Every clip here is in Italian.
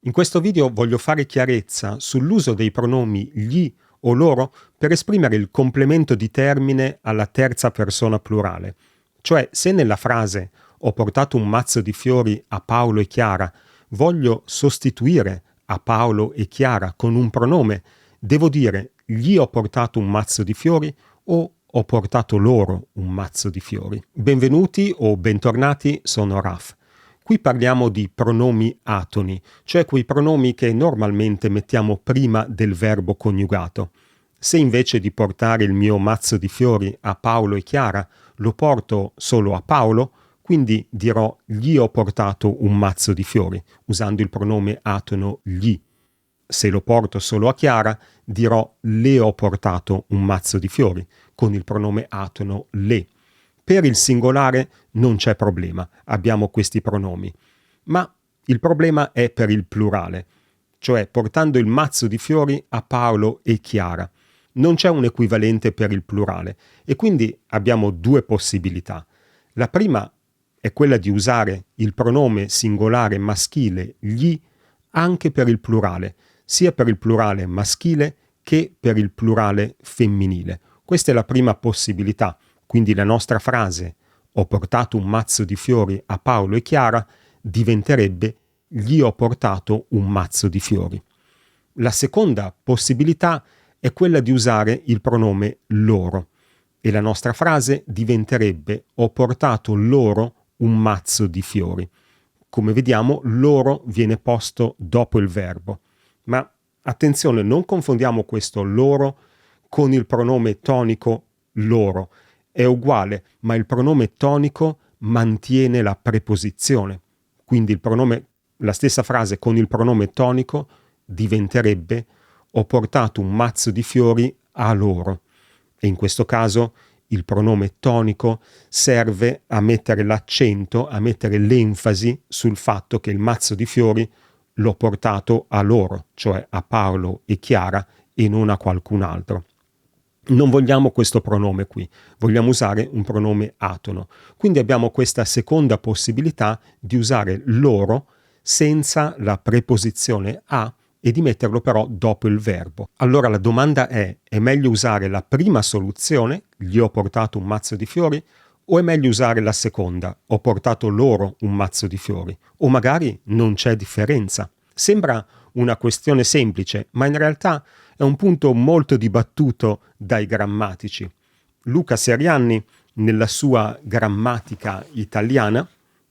In questo video voglio fare chiarezza sull'uso dei pronomi gli o loro per esprimere il complemento di termine alla terza persona plurale. Cioè, se nella frase ho portato un mazzo di fiori a Paolo e Chiara, voglio sostituire a Paolo e Chiara con un pronome, devo dire gli ho portato un mazzo di fiori o ho portato loro un mazzo di fiori. Benvenuti o bentornati, sono Raf. Qui parliamo di pronomi atoni, cioè quei pronomi che normalmente mettiamo prima del verbo coniugato. Se invece di portare il mio mazzo di fiori a Paolo e Chiara, lo porto solo a Paolo, quindi dirò gli ho portato un mazzo di fiori, usando il pronome atono gli. Se lo porto solo a Chiara, dirò le ho portato un mazzo di fiori, con il pronome atono le. Per il singolare non c'è problema, abbiamo questi pronomi. Ma il problema è per il plurale, cioè portando il mazzo di fiori a Paolo e Chiara. Non c'è un equivalente per il plurale e quindi abbiamo due possibilità. La prima è quella di usare il pronome singolare maschile gli anche per il plurale, sia per il plurale maschile che per il plurale femminile. Questa è la prima possibilità. Quindi la nostra frase ho portato un mazzo di fiori a Paolo e Chiara diventerebbe gli ho portato un mazzo di fiori. La seconda possibilità è quella di usare il pronome loro e la nostra frase diventerebbe ho portato loro un mazzo di fiori. Come vediamo, loro viene posto dopo il verbo. Ma attenzione, non confondiamo questo loro con il pronome tonico loro. È uguale, ma il pronome tonico mantiene la preposizione. Quindi la stessa frase con il pronome tonico diventerebbe ho portato un mazzo di fiori a loro. E in questo caso il pronome tonico serve a mettere l'accento, a mettere l'enfasi sul fatto che il mazzo di fiori l'ho portato a loro, cioè a Paolo e Chiara e non a qualcun altro. Non vogliamo questo pronome qui, vogliamo usare un pronome atono. Quindi abbiamo questa seconda possibilità di usare loro senza la preposizione a e di metterlo però dopo il verbo. Allora la domanda è meglio usare la prima soluzione, gli ho portato un mazzo di fiori, o è meglio usare la seconda, ho portato loro un mazzo di fiori? O magari non c'è differenza. Sembra una questione semplice, ma in realtà è un punto molto dibattuto dai grammatici. Luca Serianni, nella sua grammatica italiana,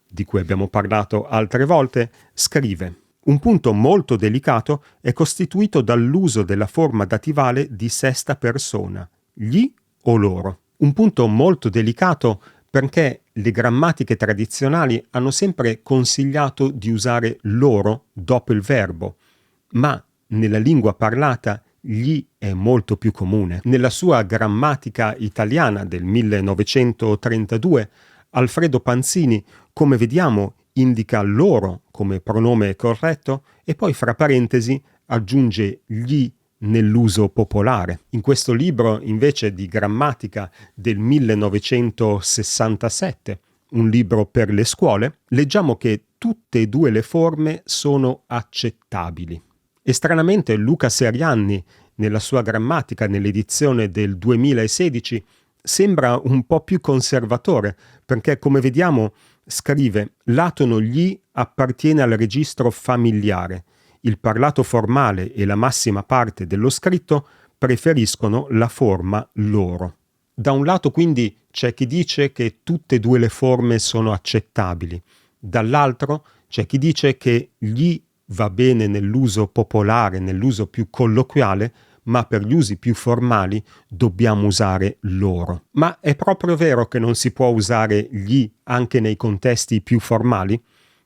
di cui abbiamo parlato altre volte, scrive: un punto molto delicato è costituito dall'uso della forma dativale di sesta persona, gli o loro. Un punto molto delicato perché le grammatiche tradizionali hanno sempre consigliato di usare loro dopo il verbo, ma nella lingua parlata gli è molto più comune. Nella sua grammatica italiana del 1932, Alfredo Panzini, come vediamo, indica loro come pronome corretto e poi fra parentesi aggiunge gli nell'uso popolare. In questo libro invece di grammatica del 1967, un libro per le scuole, leggiamo che tutte e due le forme sono accettabili. E stranamente Luca Serianni, nella sua grammatica, nell'edizione del 2016, sembra un po' più conservatore, perché come vediamo scrive l'atono gli appartiene al registro familiare. Il parlato formale e la massima parte dello scritto preferiscono la forma loro. Da un lato quindi c'è chi dice che tutte e due le forme sono accettabili, dall'altro c'è chi dice che gli va bene nell'uso popolare, nell'uso più colloquiale, ma per gli usi più formali dobbiamo usare loro. Ma è proprio vero che non si può usare gli anche nei contesti più formali?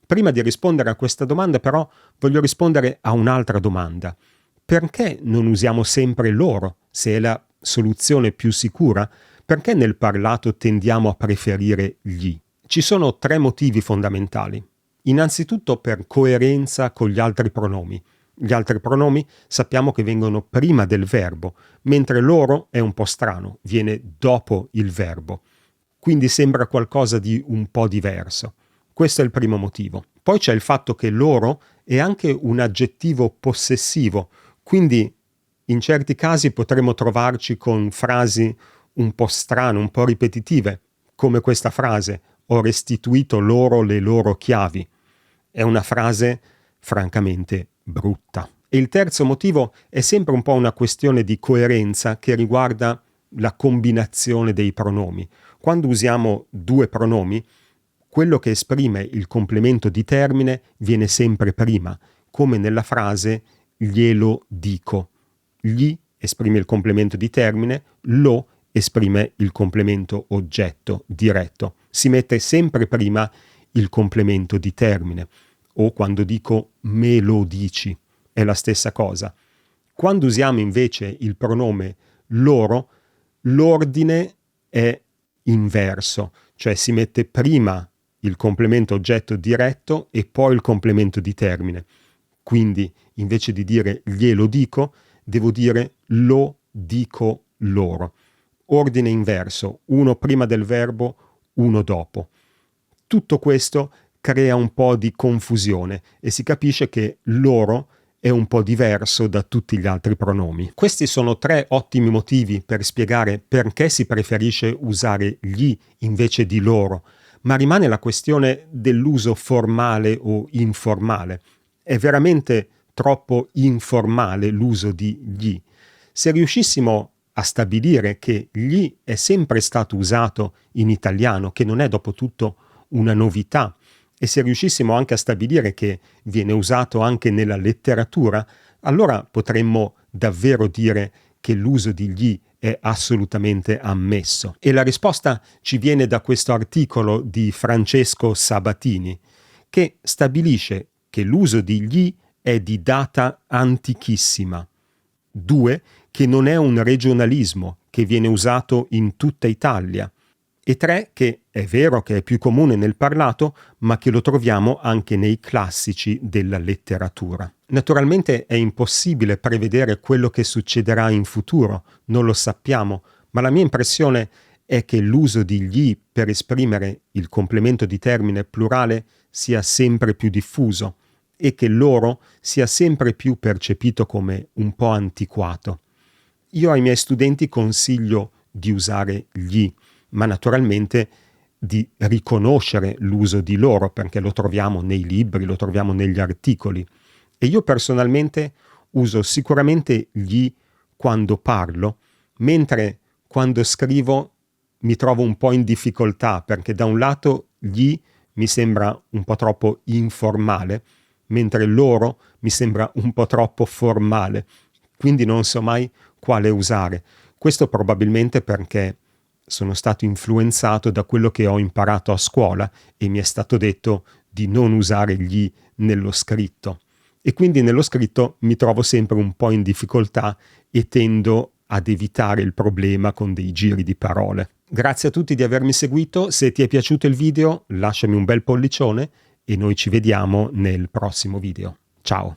Prima di rispondere a questa domanda però voglio rispondere a un'altra domanda. Perché non usiamo sempre loro, se è la soluzione più sicura? Perché nel parlato tendiamo a preferire gli? Ci sono tre motivi fondamentali. Innanzitutto per coerenza con gli altri pronomi. Gli altri pronomi sappiamo che vengono prima del verbo, mentre loro è un po' strano, viene dopo il verbo. Quindi sembra qualcosa di un po' diverso. Questo è il primo motivo. Poi c'è il fatto che loro è anche un aggettivo possessivo, quindi in certi casi potremmo trovarci con frasi un po' strane, un po' ripetitive, come questa frase: ho restituito loro le loro chiavi. È una frase francamente brutta. E il terzo motivo è sempre un po' una questione di coerenza che riguarda la combinazione dei pronomi. Quando usiamo due pronomi, quello che esprime il complemento di termine viene sempre prima, come nella frase glielo dico. Gli esprime il complemento di termine, lo esprime il complemento oggetto diretto. Si mette sempre prima il complemento di termine. O quando dico me lo dici, è la stessa cosa. Quando usiamo invece il pronome loro, l'ordine è inverso, cioè si mette prima il complemento oggetto diretto e poi il complemento di termine. Quindi invece di dire glielo dico, devo dire lo dico loro. Ordine inverso, uno prima del verbo, uno dopo. Tutto questo crea un po' di confusione e si capisce che loro è un po' diverso da tutti gli altri pronomi. Questi sono 3 ottimi motivi per spiegare perché si preferisce usare gli invece di loro, ma rimane la questione dell'uso formale o informale. È veramente troppo informale l'uso di gli. Se riuscissimo a stabilire che gli è sempre stato usato in italiano, che non è dopo tutto una novità, e se riuscissimo anche a stabilire che viene usato anche nella letteratura, allora potremmo davvero dire che l'uso di gli è assolutamente ammesso. E la risposta ci viene da questo articolo di Francesco Sabatini, che stabilisce che l'uso di gli è di data antichissima. 2. Che non è un regionalismo, che viene usato in tutta Italia. E 3. Che è vero che è più comune nel parlato, ma che lo troviamo anche nei classici della letteratura. Naturalmente è impossibile prevedere quello che succederà in futuro, non lo sappiamo, ma la mia impressione è che l'uso di gli per esprimere il complemento di termine plurale sia sempre più diffuso e che loro sia sempre più percepito come un po' antiquato. Io ai miei studenti consiglio di usare gli, ma naturalmente di riconoscere l'uso di loro, perché lo troviamo nei libri, lo troviamo negli articoli. E io personalmente uso sicuramente gli quando parlo, mentre quando scrivo mi trovo un po' in difficoltà, perché da un lato gli mi sembra un po' troppo informale, mentre loro mi sembra un po' troppo formale. Quindi non so mai quale usare. Questo probabilmente perché sono stato influenzato da quello che ho imparato a scuola e mi è stato detto di non usare gli nello scritto. E quindi nello scritto mi trovo sempre un po' in difficoltà e tendo ad evitare il problema con dei giri di parole. Grazie a tutti di avermi seguito, se ti è piaciuto il video lasciami un bel pollicione e noi ci vediamo nel prossimo video. Ciao!